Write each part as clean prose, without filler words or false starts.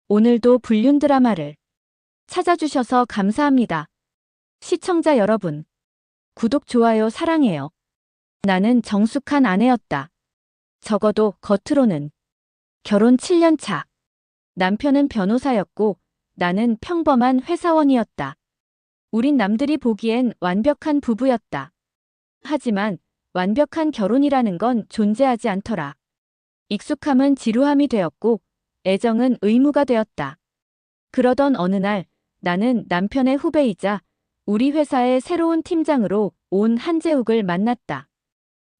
오늘도 불륜 드라마를 찾아주셔서 감사합니다. 시청자 여러분, 구독, 좋아요 사랑해요. 나는 정숙한 아내였다. 적어도 겉으로는. 결혼 7년 차. 남편은 변호사였고 나는 평범한 회사원이었다. 우린 남들이 보기엔 완벽한 부부였다. 하지만 완벽한 결혼이라는 건 존재하지 않더라. 익숙함은 지루함이 되었고 애정은 의무가 되었다. 그러던 어느 날 나는 남편의 후배이자 우리 회사의 새로운 팀장으로 온 한재욱을 만났다.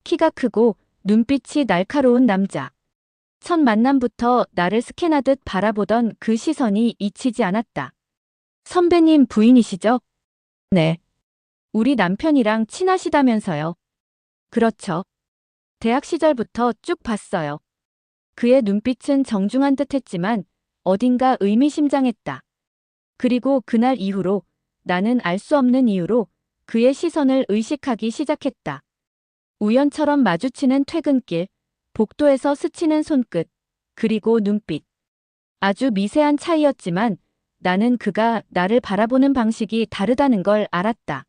키가 크고 눈빛이 날카로운 남자. 첫 만남부터 나를 스캔하듯 바라보던 그 시선이 잊히지 않았다. 선배님 부인이시죠? 네. 우리 남편이랑 친하시다면서요. 그렇죠. 대학 시절부터 쭉 봤어요. 그의 눈빛은 정중한 듯 했지만 어딘가 의미심장했다. 그리고 그날 이후로 나는 알 수 없는 이유로 그의 시선을 의식하기 시작했다. 우연처럼 마주치는 퇴근길, 복도에서 스치는 손끝, 그리고 눈빛. 아주 미세한 차이였지만 나는 그가 나를 바라보는 방식이 다르다는 걸 알았다.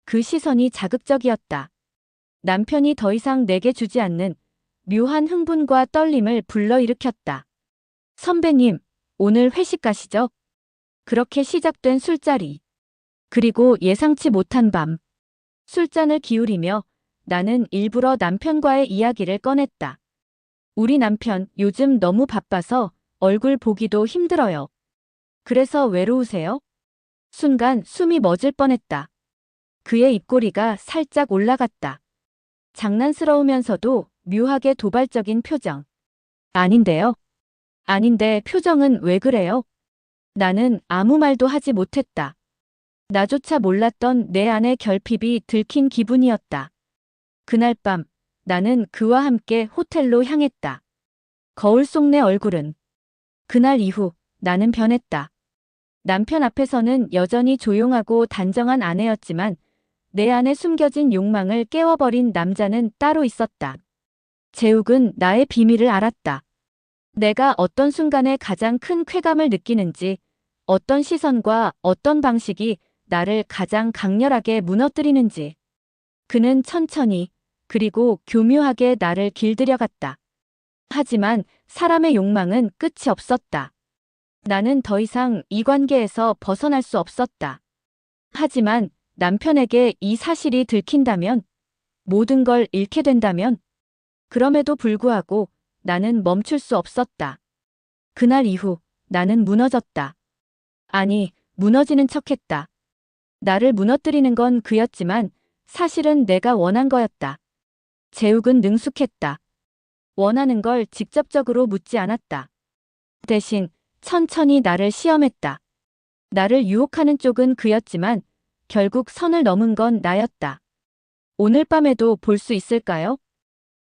그 시선이 자극적이었다. 남편이 더 이상 내게 주지 않는 묘한 흥분과 떨림을 불러일으켰다. 선배님, 오늘 회식 가시죠? 그렇게 시작된 술자리. 그리고 예상치 못한 밤. 술잔을 기울이며 나는 일부러 남편과의 이야기를 꺼냈다. 우리 남편 요즘 너무 바빠서 얼굴 보기도 힘들어요. 그래서 외로우세요? 순간 숨이 멎을 뻔했다. 그의 입꼬리가 살짝 올라갔다. 장난스러우면서도 묘하게 도발적인 표정. 아닌데요? 아닌데 표정은 왜 그래요? 나는 아무 말도 하지 못했다. 나조차 몰랐던 내 안의 결핍이 들킨 기분이었다. 그날 밤 나는 그와 함께 호텔로 향했다. 거울 속 내 얼굴은. 그날 이후 나는 변했다. 남편 앞에서는 여전히 조용하고 단정한 아내였지만 내 안에 숨겨진 욕망을 깨워버린 남자는 따로 있었다. 재욱은 나의 비밀을 알았다. 내가 어떤 순간에 가장 큰 쾌감을 느끼는지, 어떤 시선과 어떤 방식이 나를 가장 강렬하게 무너뜨리는지. 그는 천천히 그리고 교묘하게 나를 길들여갔다. 하지만 사람의 욕망은 끝이 없었다. 나는 더 이상 이 관계에서 벗어날 수 없었다. 하지만 남편에게 이 사실이 들킨다면, 모든 걸 잃게 된다면, 그럼에도 불구하고 나는 멈출 수 없었다. 그날 이후 나는 무너졌다. 아니, 무너지는 척했다. 나를 무너뜨리는 건 그였지만 사실은 내가 원한 거였다. 재욱은 능숙했다. 원하는 걸 직접적으로 묻지 않았다. 대신 천천히 나를 시험했다. 나를 유혹하는 쪽은 그였지만 결국 선을 넘은 건 나였다. 오늘 밤에도 볼 수 있을까요?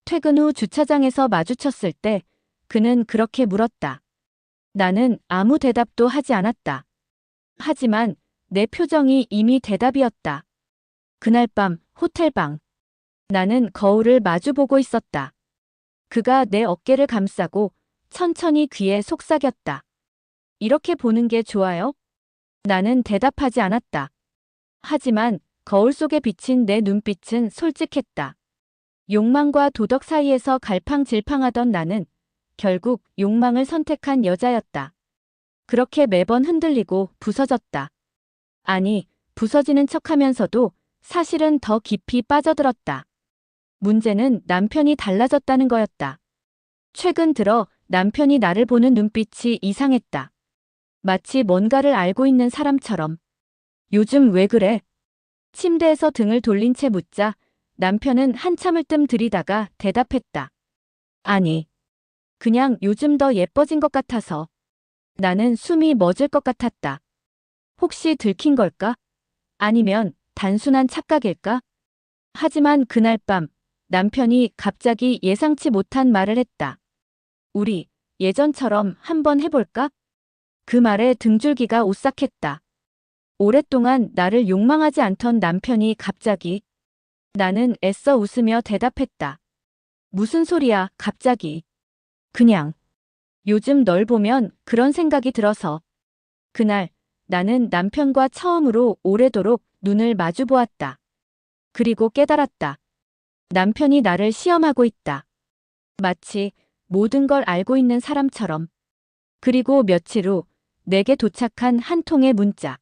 퇴근 후 주차장에서 마주쳤을 때 그는 그렇게 물었다. 나는 아무 대답도 하지 않았다. 하지만 내 표정이 이미 대답이었다. 그날 밤 호텔방. 나는 거울을 마주보고 있었다. 그가 내 어깨를 감싸고 천천히 귀에 속삭였다. 이렇게 보는 게 좋아요? 나는 대답하지 않았다. 하지만 거울 속에 비친 내 눈빛은 솔직했다. 욕망과 도덕 사이에서 갈팡질팡하던 나는 결국 욕망을 선택한 여자였다. 그렇게 매번 흔들리고 부서졌다. 아니, 부서지는 척하면서도 사실은 더 깊이 빠져들었다. 문제는 남편이 달라졌다는 거였다. 최근 들어 남편이 나를 보는 눈빛이 이상했다. 마치 뭔가를 알고 있는 사람처럼. 요즘 왜 그래? 침대에서 등을 돌린 채 묻자 남편은 한참을 뜸 들이다가 대답했다. 아니, 그냥 요즘 더 예뻐진 것 같아서. 나는 숨이 멎을 것 같았다. 혹시 들킨 걸까? 아니면 단순한 착각일까? 하지만 그날 밤 남편이 갑자기 예상치 못한 말을 했다. 우리 예전처럼 한번 해볼까? 그 말에 등줄기가 오싹했다. 오랫동안 나를 욕망하지 않던 남편이 갑자기. 나는 애써 웃으며 대답했다. 무슨 소리야, 갑자기. 그냥. 요즘 널 보면 그런 생각이 들어서. 그날 나는 남편과 처음으로 오래도록 눈을 마주 보았다. 그리고 깨달았다. 남편이 나를 시험하고 있다. 마치 모든 걸 알고 있는 사람처럼. 그리고 며칠 후 내게 도착한 한 통의 문자.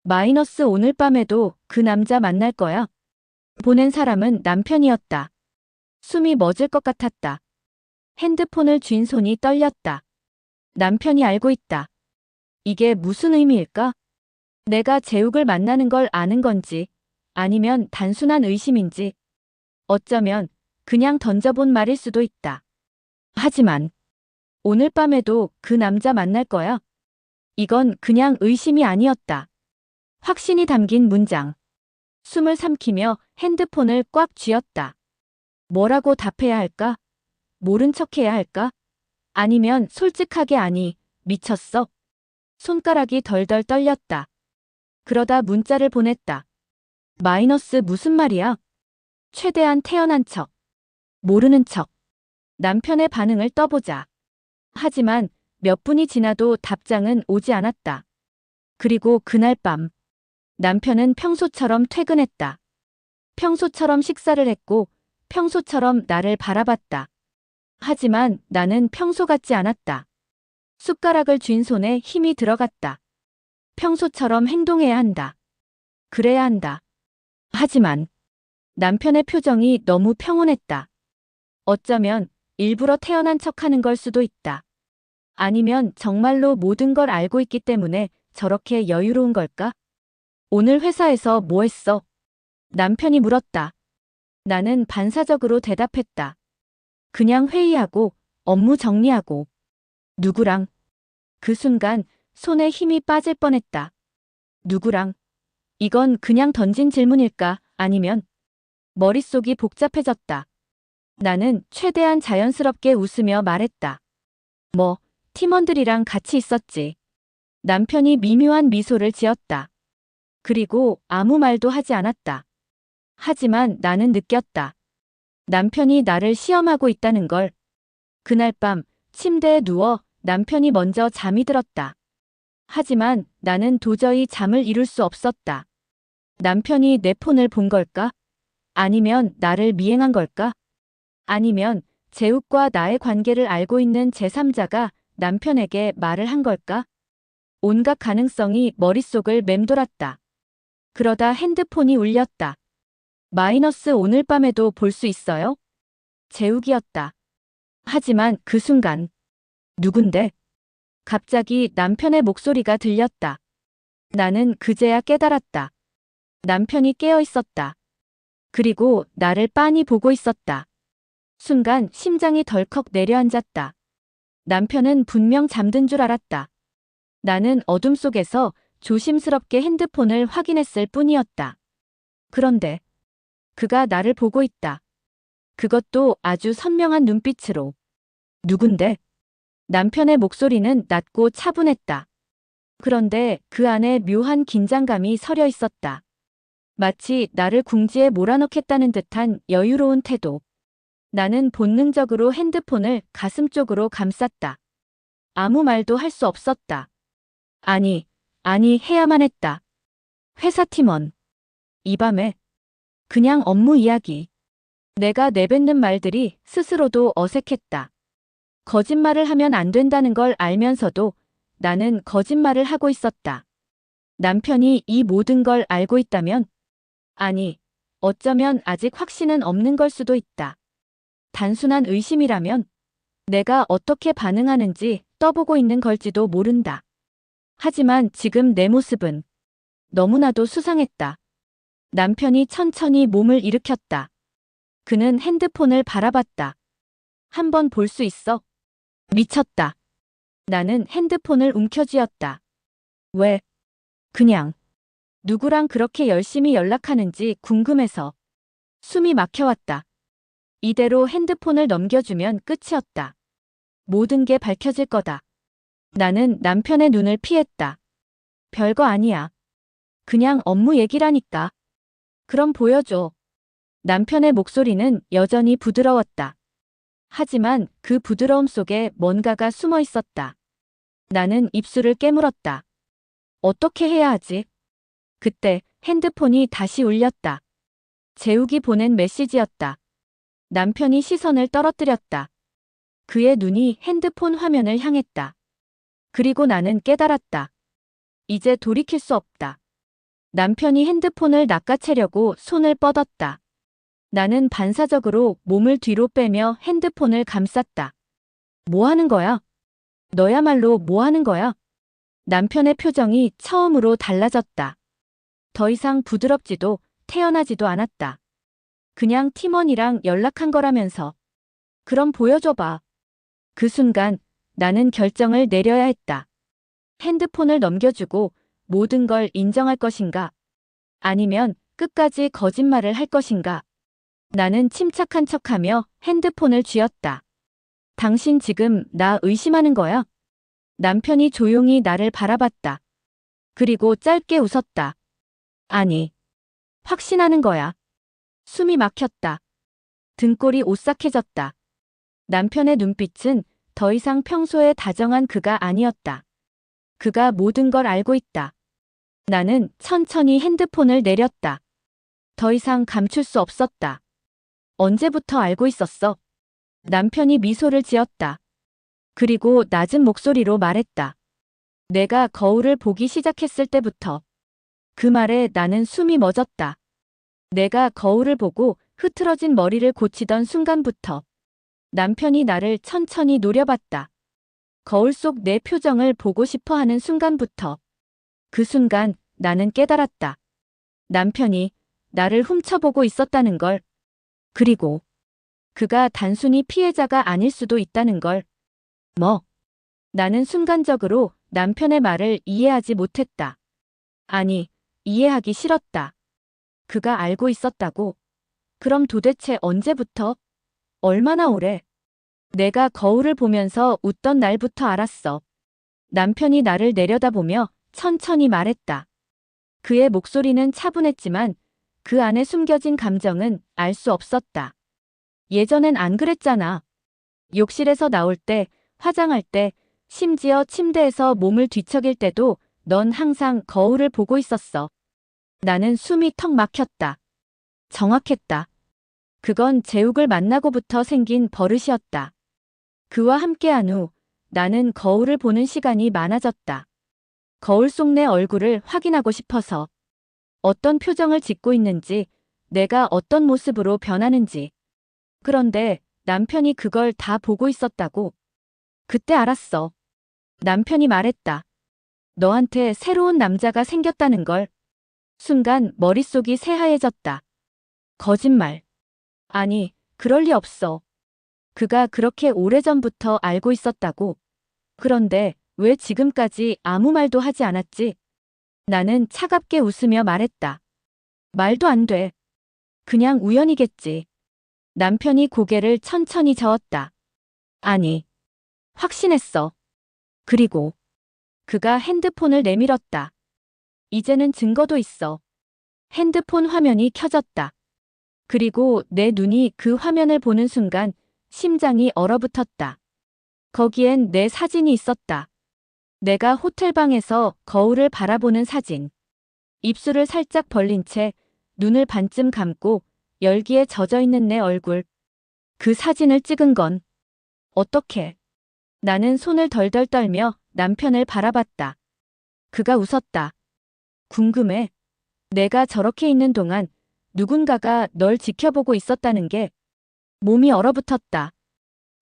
마이너스 오늘 밤에도 그 남자 만날 거야. 보낸 사람은 남편이었다. 숨이 멎을 것 같았다. 핸드폰을 쥔 손이 떨렸다. 남편이 알고 있다. 이게 무슨 의미일까? 내가 재욱을 만나는 걸 아는 건지, 아니면 단순한 의심인지, 어쩌면 그냥 던져본 말일 수도 있다. 하지만 오늘 밤에도 그 남자 만날 거야. 이건 그냥 의심이 아니었다. 확신이 담긴 문장. 숨을 삼키며 핸드폰을 꽉 쥐었다. 뭐라고 답해야 할까? 모른 척해야 할까? 아니면 솔직하게 아니, 미쳤어. 손가락이 덜덜 떨렸다. 그러다 문자를 보냈다. 마이너스 무슨 말이야? 최대한 태연한 척. 모르는 척. 남편의 반응을 떠보자. 하지만 몇 분이 지나도 답장은 오지 않았다. 그리고 그날 밤 남편은 평소처럼 퇴근했다. 평소처럼 식사를 했고 평소처럼 나를 바라봤다. 하지만 나는 평소 같지 않았다. 숟가락을 쥔 손에 힘이 들어갔다. 평소처럼 행동해야 한다. 그래야 한다. 하지만 남편의 표정이 너무 평온했다. 어쩌면 일부러 태연한 척하는 걸 수도 있다. 아니면 정말로 모든 걸 알고 있기 때문에 저렇게 여유로운 걸까? 오늘 회사에서 뭐 했어? 남편이 물었다. 나는 반사적으로 대답했다. 그냥 회의하고 업무 정리하고. 누구랑? 그 순간 손에 힘이 빠질 뻔했다. 누구랑? 이건 그냥 던진 질문일까? 아니면 머릿속이 복잡해졌다. 나는 최대한 자연스럽게 웃으며 말했다. 뭐, 팀원들이랑 같이 있었지. 남편이 미묘한 미소를 지었다. 그리고 아무 말도 하지 않았다. 하지만 나는 느꼈다. 남편이 나를 시험하고 있다는 걸. 그날 밤 침대에 누워 남편이 먼저 잠이 들었다. 하지만 나는 도저히 잠을 이룰 수 없었다. 남편이 내 폰을 본 걸까? 아니면 나를 미행한 걸까? 아니면 재욱과 나의 관계를 알고 있는 제3자가 남편에게 말을 한 걸까? 온갖 가능성이 머릿속을 맴돌았다. 그러다 핸드폰이 울렸다. 마이너스 오늘 밤에도 볼 수 있어요? 재욱이었다. 하지만 그 순간 누군데? 갑자기 남편의 목소리가 들렸다. 나는 그제야 깨달았다. 남편이 깨어 있었다. 그리고 나를 빤히 보고 있었다. 순간 심장이 덜컥 내려앉았다. 남편은 분명 잠든 줄 알았다. 나는 어둠 속에서 조심스럽게 핸드폰을 확인했을 뿐이었다. 그런데 그가 나를 보고 있다. 그것도 아주 선명한 눈빛으로. 누군데? 남편의 목소리는 낮고 차분했다. 그런데 그 안에 묘한 긴장감이 서려 있었다. 마치 나를 궁지에 몰아넣겠다는 듯한 여유로운 태도. 나는 본능적으로 핸드폰을 가슴 쪽으로 감쌌다. 아무 말도 할 수 없었다. 아니, 해야만 했다. 회사 팀원. 이 밤에 그냥 업무 이야기. 내가 내뱉는 말들이 스스로도 어색했다. 거짓말을 하면 안 된다는 걸 알면서도 나는 거짓말을 하고 있었다. 남편이 이 모든 걸 알고 있다면? 아니, 어쩌면 아직 확신은 없는 걸 수도 있다. 단순한 의심이라면 내가 어떻게 반응하는지 떠보고 있는 걸지도 모른다. 하지만 지금 내 모습은 너무나도 수상했다. 남편이 천천히 몸을 일으켰다. 그는 핸드폰을 바라봤다. 한번 볼 수 있어? 미쳤다. 나는 핸드폰을 움켜쥐었다. 왜? 그냥. 누구랑 그렇게 열심히 연락하는지 궁금해서. 숨이 막혀왔다. 이대로 핸드폰을 넘겨주면 끝이었다. 모든 게 밝혀질 거다. 나는 남편의 눈을 피했다. 별거 아니야. 그냥 업무 얘기라니까. 그럼 보여줘. 남편의 목소리는 여전히 부드러웠다. 하지만 그 부드러움 속에 뭔가가 숨어 있었다. 나는 입술을 깨물었다. 어떻게 해야 하지? 그때 핸드폰이 다시 울렸다. 재욱이 보낸 메시지였다. 남편이 시선을 떨어뜨렸다. 그의 눈이 핸드폰 화면을 향했다. 그리고 나는 깨달았다. 이제 돌이킬 수 없다. 남편이 핸드폰을 낚아채려고 손을 뻗었다. 나는 반사적으로 몸을 뒤로 빼며 핸드폰을 감쌌다. 뭐 하는 거야? 너야말로 뭐 하는 거야? 남편의 표정이 처음으로 달라졌다. 더 이상 부드럽지도 태연하지도 않았다. 그냥 팀원이랑 연락한 거라면서. 그럼 보여줘봐. 그 순간 나는 결정을 내려야 했다. 핸드폰을 넘겨주고 모든 걸 인정할 것인가? 아니면 끝까지 거짓말을 할 것인가? 나는 침착한 척하며 핸드폰을 쥐었다. 당신 지금 나 의심하는 거야? 남편이 조용히 나를 바라봤다. 그리고 짧게 웃었다. 아니, 확신하는 거야. 숨이 막혔다. 등골이 오싹해졌다. 남편의 눈빛은 더 이상 평소에 다정한 그가 아니었다. 그가 모든 걸 알고 있다. 나는 천천히 핸드폰을 내렸다. 더 이상 감출 수 없었다. 언제부터 알고 있었어? 남편이 미소를 지었다. 그리고 낮은 목소리로 말했다. 내가 거울을 보기 시작했을 때부터. 그 말에 나는 숨이 멎었다. 내가 거울을 보고 흐트러진 머리를 고치던 순간부터. 남편이 나를 천천히 노려봤다. 거울 속 내 표정을 보고 싶어 하는 순간부터. 그 순간 나는 깨달았다. 남편이 나를 훔쳐보고 있었다는 걸. 그리고 그가 단순히 피해자가 아닐 수도 있다는 걸. 뭐? 나는 순간적으로 남편의 말을 이해하지 못했다. 아니, 이해하기 싫었다. 그가 알고 있었다고? 그럼 도대체 언제부터? 얼마나 오래? 내가 거울을 보면서 웃던 날부터 알았어. 남편이 나를 내려다보며 천천히 말했다. 그의 목소리는 차분했지만 그 안에 숨겨진 감정은 알 수 없었다. 예전엔 안 그랬잖아. 욕실에서 나올 때, 화장할 때, 심지어 침대에서 몸을 뒤척일 때도 넌 항상 거울을 보고 있었어. 나는 숨이 턱 막혔다. 정확했다. 그건 재욱을 만나고부터 생긴 버릇이었다. 그와 함께한 후 나는 거울을 보는 시간이 많아졌다. 거울 속 내 얼굴을 확인하고 싶어서. 어떤 표정을 짓고 있는지, 내가 어떤 모습으로 변하는지. 그런데 남편이 그걸 다 보고 있었다고. 그때 알았어. 남편이 말했다. 너한테 새로운 남자가 생겼다는 걸. 순간 머릿속이 새하얘졌다. 거짓말. 아니, 그럴 리 없어. 그가 그렇게 오래전부터 알고 있었다고. 그런데 왜 지금까지 아무 말도 하지 않았지? 나는 차갑게 웃으며 말했다. 말도 안 돼. 그냥 우연이겠지. 남편이 고개를 천천히 저었다. 아니, 확신했어. 그리고 그가 핸드폰을 내밀었다. 이제는 증거도 있어. 핸드폰 화면이 켜졌다. 그리고 내 눈이 그 화면을 보는 순간 심장이 얼어붙었다. 거기엔 내 사진이 있었다. 내가 호텔방에서 거울을 바라보는 사진. 입술을 살짝 벌린 채 눈을 반쯤 감고 열기에 젖어있는 내 얼굴. 그 사진을 찍은 건 어떻게? 나는 손을 덜덜 떨며 남편을 바라봤다. 그가 웃었다. 궁금해. 내가 저렇게 있는 동안 누군가가 널 지켜보고 있었다는 게. 몸이 얼어붙었다.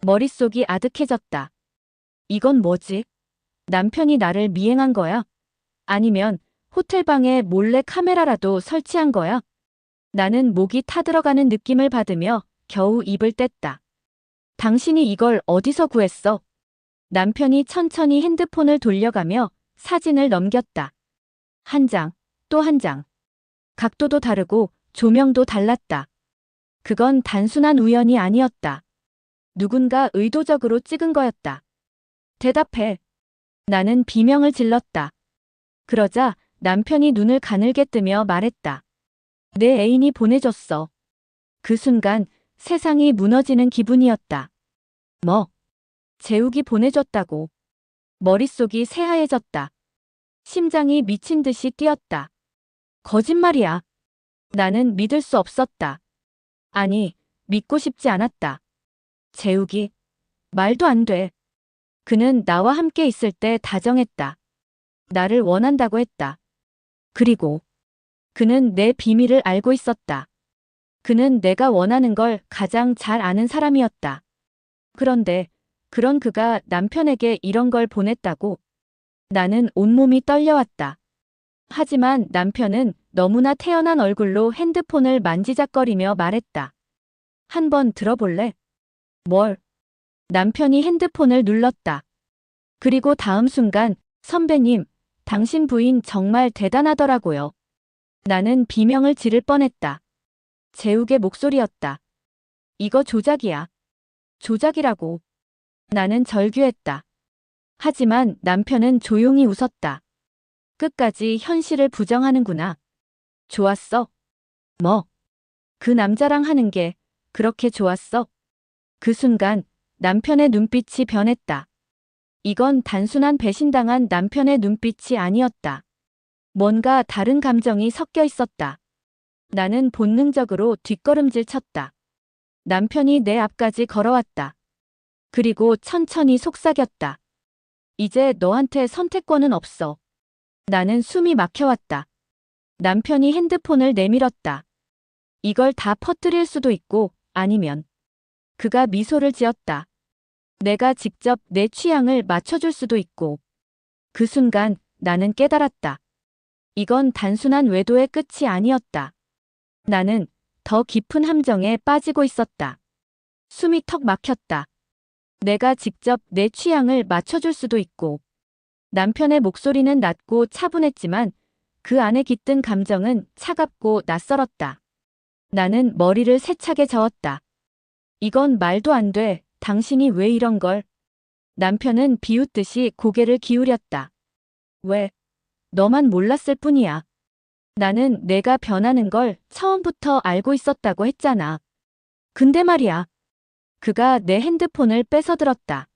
머릿속이 아득해졌다. 이건 뭐지? 남편이 나를 미행한 거야? 아니면 호텔방에 몰래 카메라라도 설치한 거야? 나는 목이 타들어가는 느낌을 받으며 겨우 입을 뗐다. 당신이 이걸 어디서 구했어? 남편이 천천히 핸드폰을 돌려가며 사진을 넘겼다. 한 장, 또 한 장. 각도도 다르고 조명도 달랐다. 그건 단순한 우연이 아니었다. 누군가 의도적으로 찍은 거였다. 대답해. 나는 비명을 질렀다. 그러자 남편이 눈을 가늘게 뜨며 말했다. 내 애인이 보내줬어. 그 순간 세상이 무너지는 기분이었다. 뭐? 재욱이 보내줬다고. 머릿속이 새하얘졌다. 심장이 미친 듯이 뛰었다. 거짓말이야. 나는 믿을 수 없었다. 아니, 믿고 싶지 않았다. 재욱이? 말도 안 돼. 그는 나와 함께 있을 때 다정했다. 나를 원한다고 했다. 그리고 그는 내 비밀을 알고 있었다. 그는 내가 원하는 걸 가장 잘 아는 사람이었다. 그런데 그런 그가 남편에게 이런 걸 보냈다고? 나는 온몸이 떨려왔다. 하지만 남편은 너무나 태연한 얼굴로 핸드폰을 만지작거리며 말했다. 한번 들어볼래? 뭘? 남편이 핸드폰을 눌렀다. 그리고 다음 순간, 선배님, 당신 부인 정말 대단하더라고요. 나는 비명을 지를 뻔했다. 재욱의 목소리였다. 이거 조작이야. 조작이라고. 나는 절규했다. 하지만 남편은 조용히 웃었다. 끝까지 현실을 부정하는구나. 좋았어? 뭐? 그 남자랑 하는 게 그렇게 좋았어? 그 순간 남편의 눈빛이 변했다. 이건 단순한 배신당한 남편의 눈빛이 아니었다. 뭔가 다른 감정이 섞여 있었다. 나는 본능적으로 뒷걸음질 쳤다. 남편이 내 앞까지 걸어왔다. 그리고 천천히 속삭였다. 이제 너한테 선택권은 없어. 나는 숨이 막혀왔다. 남편이 핸드폰을 내밀었다. 이걸 다 퍼뜨릴 수도 있고 아니면 그가 미소를 지었다. 내가 직접 내 취향을 맞춰줄 수도 있고. 그 순간 나는 깨달았다. 이건 단순한 외도의 끝이 아니었다. 나는 더 깊은 함정에 빠지고 있었다. 숨이 턱 막혔다. 내가 직접 내 취향을 맞춰줄 수도 있고. 남편의 목소리는 낮고 차분했지만 그 안에 깃든 감정은 차갑고 낯설었다. 나는 머리를 세차게 저었다. 이건 말도 안 돼. 당신이 왜 이런 걸? 남편은 비웃듯이 고개를 기울였다. 왜? 너만 몰랐을 뿐이야. 나는 내가 변하는 걸 처음부터 알고 있었다고 했잖아. 근데 말이야. 그가 내 핸드폰을 뺏어들었다.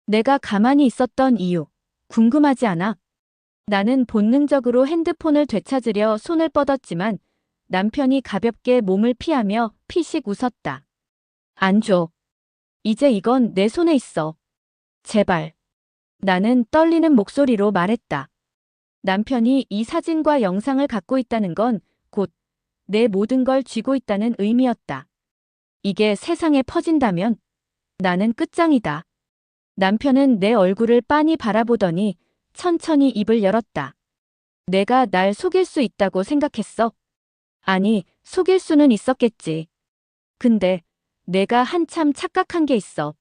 내가 가만히 있었던 이유, 궁금하지 않아? 나는 본능적으로 핸드폰을 되찾으려 손을 뻗었지만 남편이 가볍게 몸을 피하며 피식 웃었다. 안 줘. 이제 이건 내 손에 있어. 제발. 나는 떨리는 목소리로 말했다. 남편이 이 사진과 영상을 갖고 있다는 건 곧 내 모든 걸 쥐고 있다는 의미였다. 이게 세상에 퍼진다면 나는 끝장이다. 남편은 내 얼굴을 빤히 바라보더니 천천히 입을 열었다. 내가 날 속일 수 있다고 생각했어? 아니, 속일 수는 있었겠지. 근데 내가 한참 착각한 게 있어.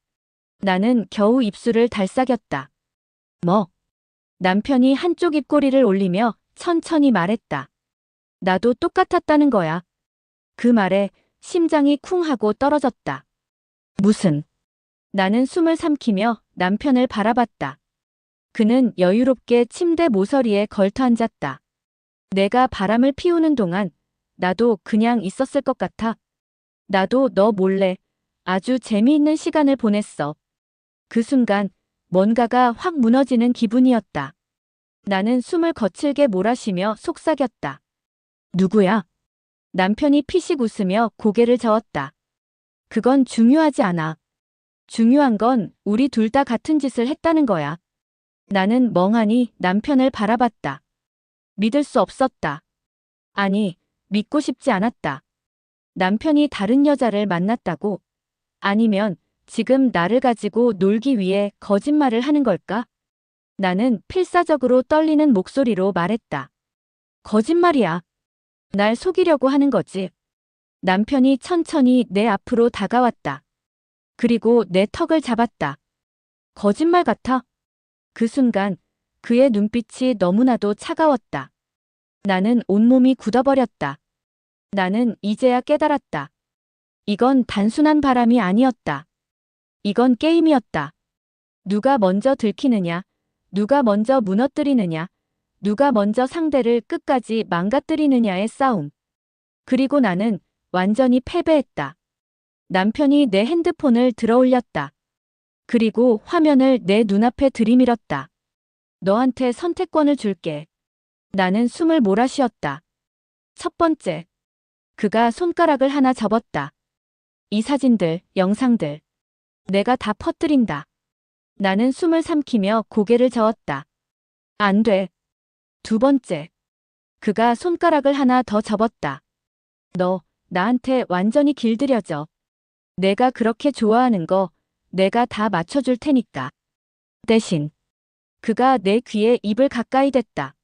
나는 겨우 입술을 달싹였다. 뭐? 남편이 한쪽 입꼬리를 올리며 천천히 말했다. 나도 똑같았다는 거야. 그 말에 심장이 쿵 하고 떨어졌다. 무슨? 나는 숨을 삼키며 남편을 바라봤다. 그는 여유롭게 침대 모서리에 걸터 앉았다. 내가 바람을 피우는 동안 나도 그냥 있었을 것 같아. 나도 너 몰래 아주 재미있는 시간을 보냈어. 그 순간 뭔가가 확 무너지는 기분이었다. 나는 숨을 거칠게 몰아쉬며 속삭였다. 누구야? 남편이 피식 웃으며 고개를 저었다. 그건 중요하지 않아. 중요한 건 우리 둘 다 같은 짓을 했다는 거야. 나는 멍하니 남편을 바라봤다. 믿을 수 없었다. 아니, 믿고 싶지 않았다. 남편이 다른 여자를 만났다고? 아니면 지금 나를 가지고 놀기 위해 거짓말을 하는 걸까? 나는 필사적으로 떨리는 목소리로 말했다. 거짓말이야. 날 속이려고 하는 거지. 남편이 천천히 내 앞으로 다가왔다. 그리고 내 턱을 잡았다. 거짓말 같아. 그 순간 그의 눈빛이 너무나도 차가웠다. 나는 온몸이 굳어버렸다. 나는 이제야 깨달았다. 이건 단순한 바람이 아니었다. 이건 게임이었다. 누가 먼저 들키느냐, 누가 먼저 무너뜨리느냐, 누가 먼저 상대를 끝까지 망가뜨리느냐의 싸움. 그리고 나는 완전히 패배했다. 남편이 내 핸드폰을 들어올렸다. 그리고 화면을 내 눈앞에 들이밀었다. 너한테 선택권을 줄게. 나는 숨을 몰아쉬었다. 첫 번째. 그가 손가락을 하나 접었다. 이 사진들, 영상들. 내가 다 퍼뜨린다. 나는 숨을 삼키며 고개를 저었다. 안 돼. 두 번째. 그가 손가락을 하나 더 접었다. 너, 나한테 완전히 길들여져. 내가 그렇게 좋아하는 거 내가 다 맞춰줄 테니까. 대신 그가 내 귀에 입을 가까이 댔다.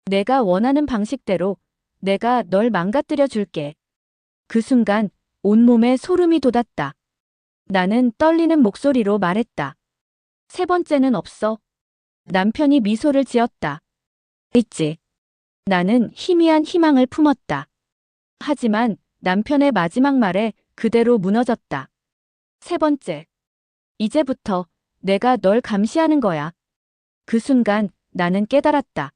내가 원하는 방식대로 내가 널 망가뜨려 줄게. 그 순간 온몸에 소름이 돋았다. 나는 떨리는 목소리로 말했다. 세 번째는 없어. 남편이 미소를 지었다. 있지. 나는 희미한 희망을 품었다. 하지만 남편의 마지막 말에 그대로 무너졌다. 세 번째. 이제부터 내가 널 감시하는 거야. 그 순간 나는 깨달았다.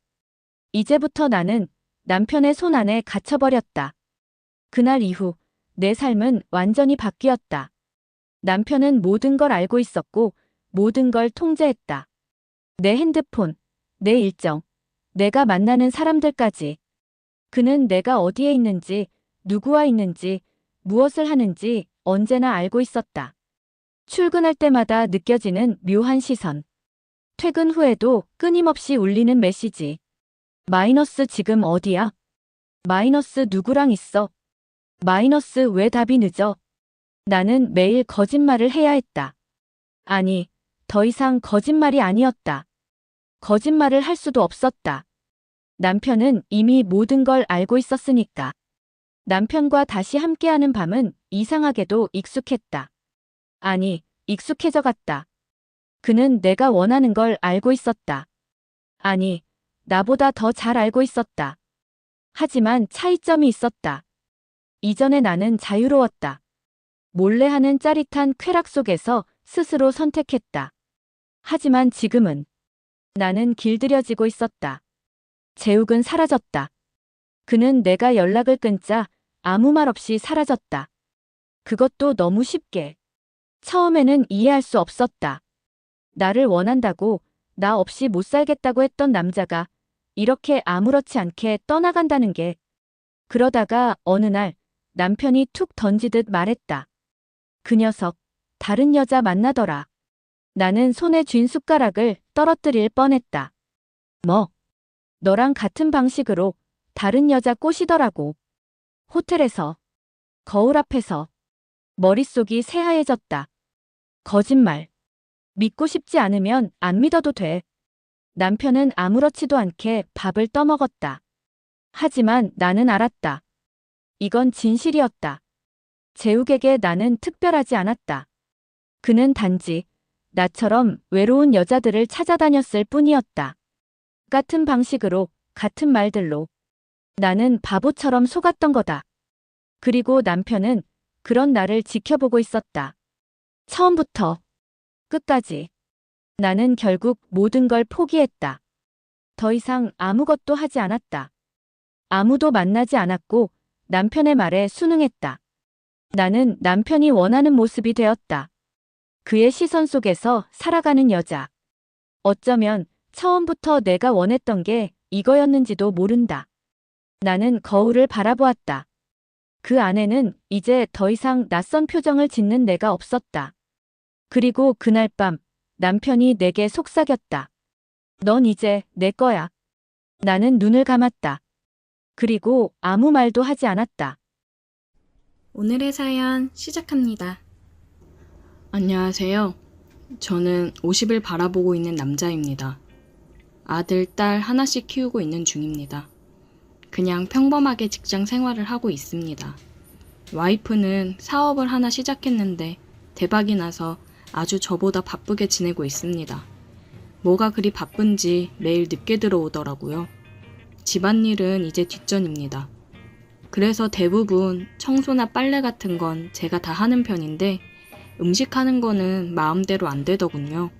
이제부터 나는 남편의 손 안에 갇혀버렸다. 그날 이후 내 삶은 완전히 바뀌었다. 남편은 모든 걸 알고 있었고 모든 걸 통제했다. 내 핸드폰, 내 일정, 내가 만나는 사람들까지. 그는 내가 어디에 있는지, 누구와 있는지, 무엇을 하는지 언제나 알고 있었다. 출근할 때마다 느껴지는 묘한 시선. 퇴근 후에도 끊임없이 울리는 메시지. 마이너스 지금 어디야? 마이너스 누구랑 있어? 마이너스 왜 답이 늦어? 나는 매일 거짓말을 해야 했다. 아니, 더 이상 거짓말이 아니었다. 거짓말을 할 수도 없었다. 남편은 이미 모든 걸 알고 있었으니까. 남편과 다시 함께하는 밤은 이상하게도 익숙했다. 아니, 익숙해져 갔다. 그는 내가 원하는 걸 알고 있었다. 아니, 나보다 더 잘 알고 있었다. 하지만 차이점이 있었다. 이전에 나는 자유로웠다. 몰래 하는 짜릿한 쾌락 속에서 스스로 선택했다. 하지만 지금은 나는 길들여지고 있었다. 재욱은 사라졌다. 그는 내가 연락을 끊자 아무 말 없이 사라졌다. 그것도 너무 쉽게. 처음에는 이해할 수 없었다. 나를 원한다고, 나 없이 못 살겠다고 했던 남자가 이렇게 아무렇지 않게 떠나간다는 게. 그러다가 어느 날 남편이 툭 던지듯 말했다. 그 녀석, 다른 여자 만나더라. 나는 손에 쥔 숟가락을 떨어뜨릴 뻔했다. 뭐? 너랑 같은 방식으로 다른 여자 꼬시더라고. 호텔에서, 거울 앞에서. 머릿속이 새하얘졌다. 거짓말. 믿고 싶지 않으면 안 믿어도 돼. 남편은 아무렇지도 않게 밥을 떠먹었다. 하지만 나는 알았다. 이건 진실이었다. 재욱에게 나는 특별하지 않았다. 그는 단지 나처럼 외로운 여자들을 찾아다녔을 뿐이었다. 같은 방식으로, 같은 말들로. 나는 바보처럼 속았던 거다. 그리고 남편은 그런 나를 지켜보고 있었다. 처음부터 끝까지. 나는 결국 모든 걸 포기했다. 더 이상 아무것도 하지 않았다. 아무도 만나지 않았고 남편의 말에 순응했다. 나는 남편이 원하는 모습이 되었다. 그의 시선 속에서 살아가는 여자. 어쩌면 처음부터 내가 원했던 게 이거였는지도 모른다. 나는 거울을 바라보았다. 그 안에는 이제 더 이상 낯선 표정을 짓는 내가 없었다. 그리고 그날 밤 남편이 내게 속삭였다. 넌 이제 내 거야. 나는 눈을 감았다. 그리고 아무 말도 하지 않았다. 오늘의 사연 시작합니다. 안녕하세요. 저는 50을 바라보고 있는 남자입니다. 아들, 딸 하나씩 키우고 있는 중입니다. 그냥 평범하게 직장 생활을 하고 있습니다. 와이프는 사업을 하나 시작했는데 대박이 나서 아주 저보다 바쁘게 지내고 있습니다. 뭐가 그리 바쁜지 매일 늦게 들어오더라고요. 집안일은 이제 뒷전입니다. 그래서 대부분 청소나 빨래 같은 건 제가 다 하는 편인데 음식하는 거는 마음대로 안 되더군요.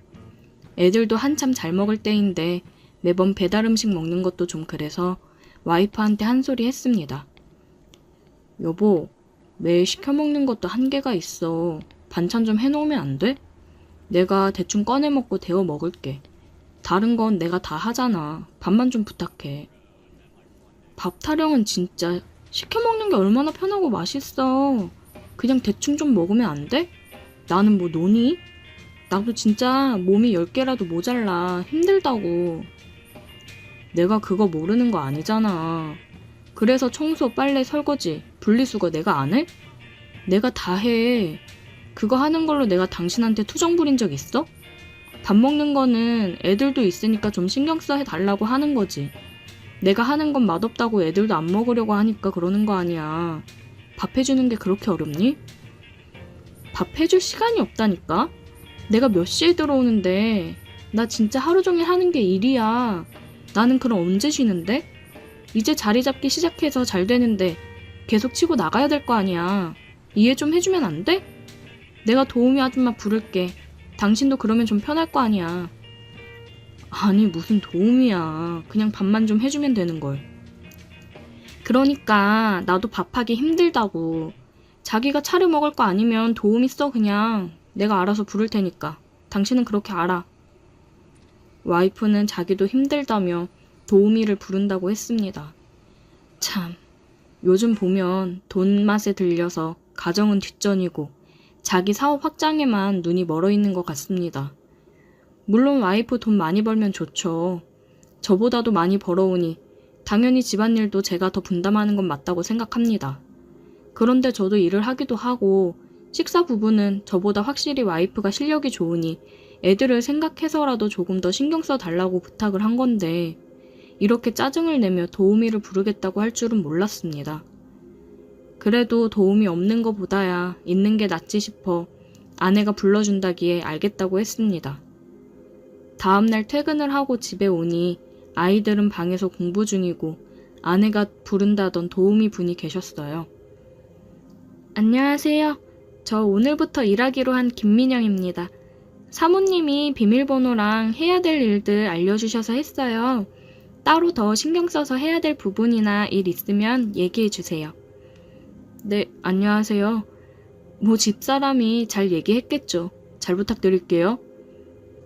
애들도 한참 잘 먹을 때인데 매번 배달 음식 먹는 것도 좀 그래서 와이프한테 한 소리 했습니다. 여보, 매일 시켜 먹는 것도 한계가 있어. 반찬 좀 해놓으면 안 돼? 내가 대충 꺼내 먹고 데워 먹을게. 다른 건 내가 다 하잖아. 밥만 좀 부탁해. 밥 타령은 진짜 시켜 먹는 게 얼마나 편하고 맛있어. 그냥 대충 좀 먹으면 안 돼? 나는 뭐 노니? 나도 진짜 몸이 10개라도 모자라. 힘들다고. 내가 그거 모르는 거 아니잖아. 그래서 청소, 빨래, 설거지, 분리수거 내가 안 해? 내가 다 해. 그거 하는 걸로 내가 당신한테 투정 부린 적 있어? 밥 먹는 거는 애들도 있으니까 좀 신경 써 해달라고 하는 거지. 내가 하는 건 맛없다고 애들도 안 먹으려고 하니까 그러는 거 아니야. 밥 해주는 게 그렇게 어렵니? 밥 해줄 시간이 없다니까? 내가 몇 시에 들어오는데 나 진짜 하루 종일 하는 게 일이야. 나는 그럼 언제 쉬는데? 이제 자리 잡기 시작해서 잘 되는데 계속 치고 나가야 될 거 아니야. 이해 좀 해주면 안 돼? 내가 도우미 아줌마 부를게. 당신도 그러면 좀 편할 거 아니야. 아니 무슨 도우미야. 그냥 밥만 좀 해주면 되는걸. 그러니까 나도 밥하기 힘들다고. 자기가 차려 먹을 거 아니면 도우미 써 그냥. 내가 알아서 부를 테니까. 당신은 그렇게 알아. 와이프는 자기도 힘들다며 도우미를 부른다고 했습니다. 참, 요즘 보면 돈 맛에 들려서 가정은 뒷전이고 자기 사업 확장에만 눈이 멀어 있는 것 같습니다. 물론 와이프 돈 많이 벌면 좋죠. 저보다도 많이 벌어오니 당연히 집안일도 제가 더 분담하는 건 맞다고 생각합니다. 그런데 저도 일을 하기도 하고 식사 부분은 저보다 확실히 와이프가 실력이 좋으니 애들을 생각해서라도 조금 더 신경 써 달라고 부탁을 한 건데 이렇게 짜증을 내며 도우미를 부르겠다고 할 줄은 몰랐습니다. 그래도 도우미 없는 것보다야 있는 게 낫지 싶어 아내가 불러준다기에 알겠다고 했습니다. 다음날 퇴근을 하고 집에 오니 아이들은 방에서 공부 중이고 아내가 부른다던 도우미 분이 계셨어요. 안녕하세요. 저 오늘부터 일하기로 한 김민영입니다. 사모님이 비밀번호랑 해야 될 일들 알려주셔서 했어요. 따로 더 신경 써서 해야 될 부분이나 일 있으면 얘기해 주세요. 네, 안녕하세요. 뭐 집사람이 잘 얘기했겠죠. 잘 부탁드릴게요.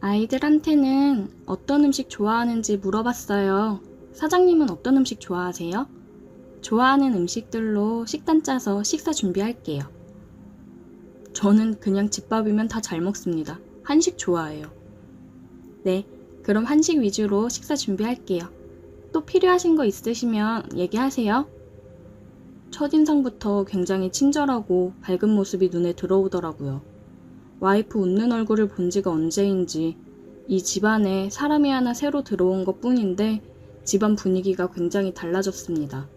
아이들한테는 어떤 음식 좋아하는지 물어봤어요. 사장님은 어떤 음식 좋아하세요? 좋아하는 음식들로 식단 짜서 식사 준비할게요. 저는 그냥 집밥이면 다 잘 먹습니다. 한식 좋아해요. 네, 그럼 한식 위주로 식사 준비할게요. 또 필요하신 거 있으시면 얘기하세요. 첫인상부터 굉장히 친절하고 밝은 모습이 눈에 들어오더라고요. 와이프 웃는 얼굴을 본 지가 언제인지 이 집안에 사람이 하나 새로 들어온 것 뿐인데 집안 분위기가 굉장히 달라졌습니다.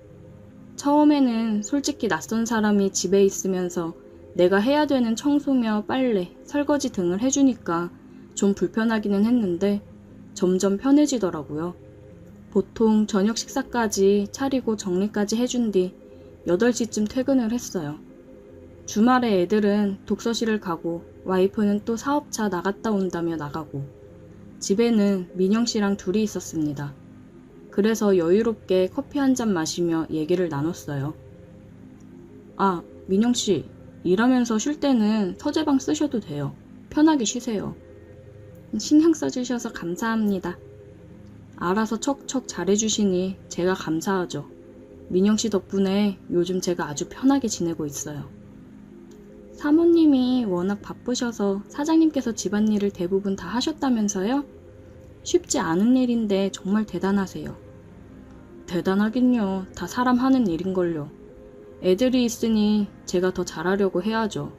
처음에는 솔직히 낯선 사람이 집에 있으면서 내가 해야 되는 청소며 빨래, 설거지 등을 해주니까 좀 불편하기는 했는데 점점 편해지더라고요. 보통 저녁 식사까지 차리고 정리까지 해준 뒤 8시쯤 퇴근을 했어요. 주말에 애들은 독서실을 가고 와이프는 또 사업차 나갔다 온다며 나가고 집에는 민영 씨랑 둘이 있었습니다. 그래서 여유롭게 커피 한 잔 마시며 얘기를 나눴어요. 아, 민영 씨, 일하면서 쉴 때는 서재방 쓰셔도 돼요. 편하게 쉬세요. 신경 써주셔서 감사합니다. 알아서 척척 잘해주시니 제가 감사하죠. 민영 씨 덕분에 요즘 제가 아주 편하게 지내고 있어요. 사모님이 워낙 바쁘셔서 사장님께서 집안일을 대부분 다 하셨다면서요? 쉽지 않은 일인데 정말 대단하세요. 대단하긴요. 다 사람 하는 일인걸요. 애들이 있으니 제가 더 잘하려고 해야죠.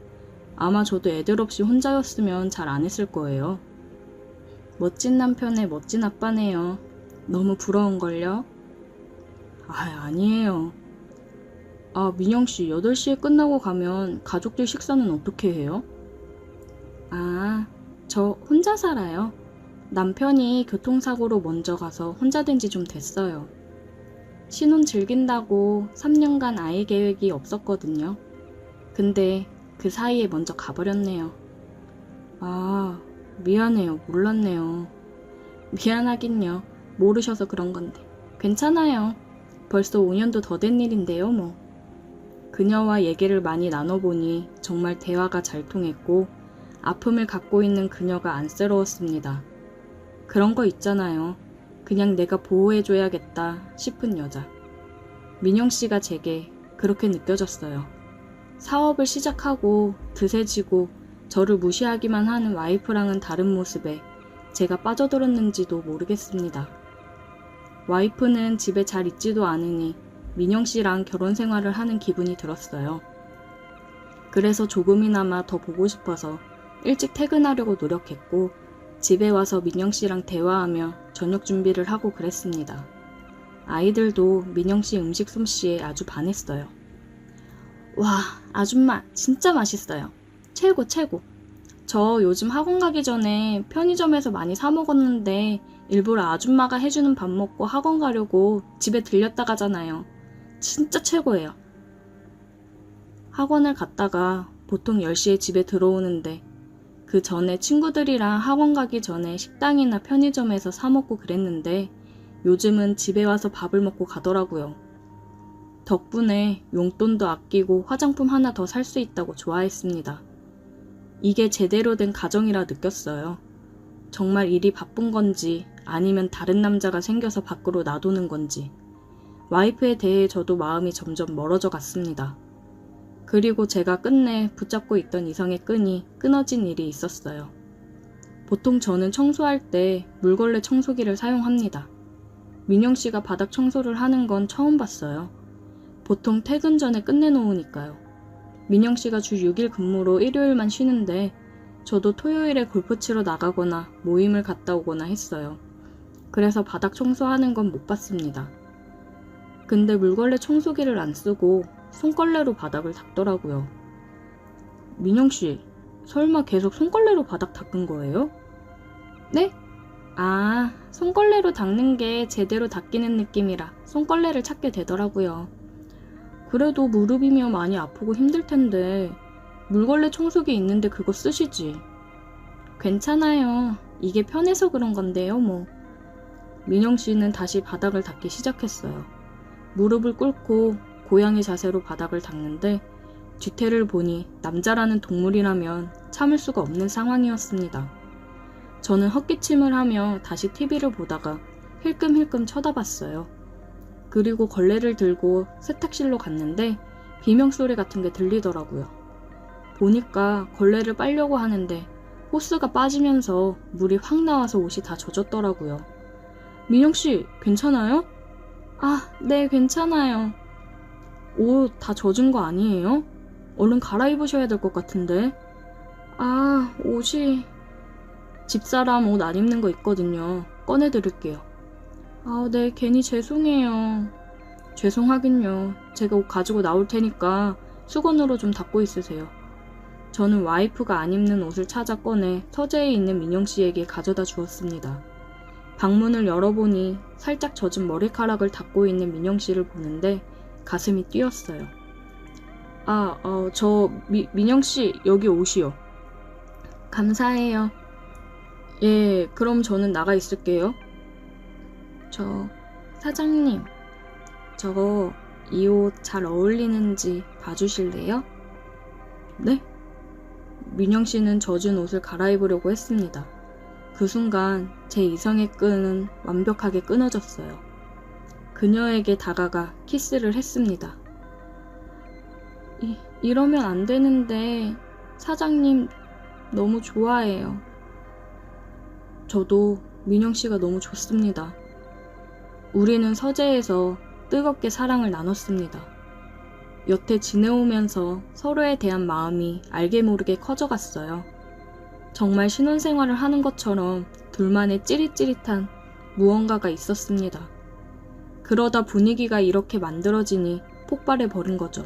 아마 저도 애들 없이 혼자였으면 잘 안 했을 거예요. 멋진 남편의 멋진 아빠네요. 너무 부러운걸요? 아니에요. 아, 민영씨 8시에 끝나고 가면 가족들 식사는 어떻게 해요? 아, 저 혼자 살아요. 남편이 교통사고로 먼저 가서 혼자 된 지 좀 됐어요. 신혼 즐긴다고 3년간 아이 계획이 없었거든요. 근데 그 사이에 먼저 가버렸네요. 아, 미안해요. 몰랐네요. 미안하긴요. 모르셔서 그런 건데. 괜찮아요. 벌써 5년도 더 된 일인데요, 뭐. 그녀와 얘기를 많이 나눠보니 정말 대화가 잘 통했고 아픔을 갖고 있는 그녀가 안쓰러웠습니다. 그런 거 있잖아요. 그냥 내가 보호해줘야겠다 싶은 여자. 민영 씨가 제게 그렇게 느껴졌어요. 사업을 시작하고 드세지고 저를 무시하기만 하는 와이프랑은 다른 모습에 제가 빠져들었는지도 모르겠습니다. 와이프는 집에 잘 있지도 않으니 민영 씨랑 결혼 생활을 하는 기분이 들었어요. 그래서 조금이나마 더 보고 싶어서 일찍 퇴근하려고 노력했고 집에 와서 민영 씨랑 대화하며 저녁 준비를 하고 그랬습니다. 아이들도 민영 씨 음식 솜씨에 아주 반했어요. 와, 아줌마 진짜 맛있어요. 최고 최고. 저 요즘 학원 가기 전에 편의점에서 많이 사 먹었는데 일부러 아줌마가 해주는 밥 먹고 학원 가려고 집에 들렸다 가잖아요. 진짜 최고예요. 학원을 갔다가 보통 10시에 집에 들어오는데 그 전에 친구들이랑 학원 가기 전에 식당이나 편의점에서 사 먹고 그랬는데 요즘은 집에 와서 밥을 먹고 가더라고요. 덕분에 용돈도 아끼고 화장품 하나 더 살 수 있다고 좋아했습니다. 이게 제대로 된 가정이라 느꼈어요. 정말 일이 바쁜 건지 아니면 다른 남자가 생겨서 밖으로 놔두는 건지 와이프에 대해 저도 마음이 점점 멀어져 갔습니다. 그리고 제가 끝내 붙잡고 있던 이성의 끈이 끊어진 일이 있었어요. 보통 저는 청소할 때 물걸레 청소기를 사용합니다. 민영 씨가 바닥 청소를 하는 건 처음 봤어요. 보통 퇴근 전에 끝내놓으니까요. 민영 씨가 주 6일 근무로 일요일만 쉬는데 저도 토요일에 골프 치러 나가거나 모임을 갔다 오거나 했어요. 그래서 바닥 청소하는 건 못 봤습니다. 근데 물걸레 청소기를 안 쓰고 손걸레로 바닥을 닦더라고요. 민영 씨, 설마 계속 손걸레로 바닥 닦은 거예요? 네? 아, 손걸레로 닦는 게 제대로 닦이는 느낌이라 손걸레를 찾게 되더라고요. 그래도 무릎이면 많이 아프고 힘들 텐데 물걸레 청소기 있는데 그거 쓰시지. 괜찮아요. 이게 편해서 그런 건데요, 뭐. 민영 씨는 다시 바닥을 닦기 시작했어요. 무릎을 꿇고 고양이 자세로 바닥을 닦는데 뒤태를 보니 남자라는 동물이라면 참을 수가 없는 상황이었습니다. 저는 헛기침을 하며 다시 TV를 보다가 힐끔힐끔 쳐다봤어요. 그리고 걸레를 들고 세탁실로 갔는데 비명소리 같은 게 들리더라고요. 보니까 걸레를 빨려고 하는데 호스가 빠지면서 물이 확 나와서 옷이 다 젖었더라고요. 민영씨, 괜찮아요? 아, 네, 괜찮아요. 옷 다 젖은 거 아니에요? 얼른 갈아입으셔야 될 것 같은데. 아, 옷이... 집사람 옷 안 입는 거 있거든요. 꺼내드릴게요. 아, 네, 괜히 죄송해요. 죄송하긴요. 제가 옷 가지고 나올 테니까 수건으로 좀 닦고 있으세요. 저는 와이프가 안 입는 옷을 찾아 꺼내 서재에 있는 민영 씨에게 가져다 주었습니다. 방문을 열어보니 살짝 젖은 머리카락을 닦고 있는 민영 씨를 보는데 가슴이 뛰었어요. 민영 씨, 여기 옷이요. 감사해요. 예, 그럼 저는 나가 있을게요. 사장님, 저 이 옷 잘 어울리는지 봐주실래요? 네? 민영 씨는 젖은 옷을 갈아입으려고 했습니다. 그 순간 제 이성의 끈은 완벽하게 끊어졌어요. 그녀에게 다가가 키스를 했습니다. 이러면 안 되는데 사장님 너무 좋아해요. 저도 민영 씨가 너무 좋습니다. 우리는 서재에서 뜨겁게 사랑을 나눴습니다. 여태 지내오면서 서로에 대한 마음이 알게 모르게 커져갔어요. 정말 신혼생활을 하는 것처럼 둘만의 찌릿찌릿한 무언가가 있었습니다. 그러다 분위기가 이렇게 만들어지니 폭발해버린 거죠.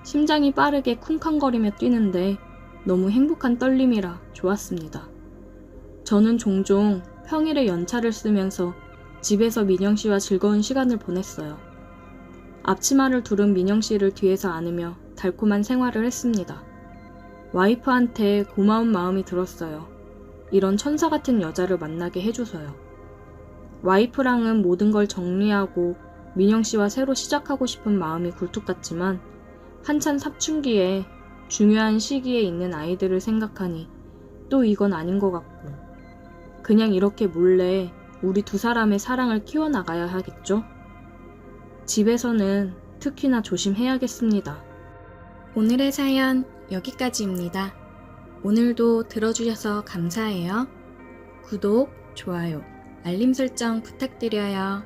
심장이 빠르게 쿵쾅거리며 뛰는데 너무 행복한 떨림이라 좋았습니다. 저는 종종 평일에 연차를 쓰면서 집에서 민영 씨와 즐거운 시간을 보냈어요. 앞치마를 두른 민영 씨를 뒤에서 안으며 달콤한 생활을 했습니다. 와이프한테 고마운 마음이 들었어요. 이런 천사 같은 여자를 만나게 해줘서요. 와이프랑은 모든 걸 정리하고 민영 씨와 새로 시작하고 싶은 마음이 굴뚝 같지만 한참 사춘기에 중요한 시기에 있는 아이들을 생각하니 또 이건 아닌 것 같고. 그냥 이렇게 몰래 우리 두 사람의 사랑을 키워나가야 하겠죠? 집에서는 특히나 조심해야겠습니다. 오늘의 사연 여기까지입니다. 오늘도 들어주셔서 감사해요. 구독, 좋아요, 알림 설정 부탁드려요.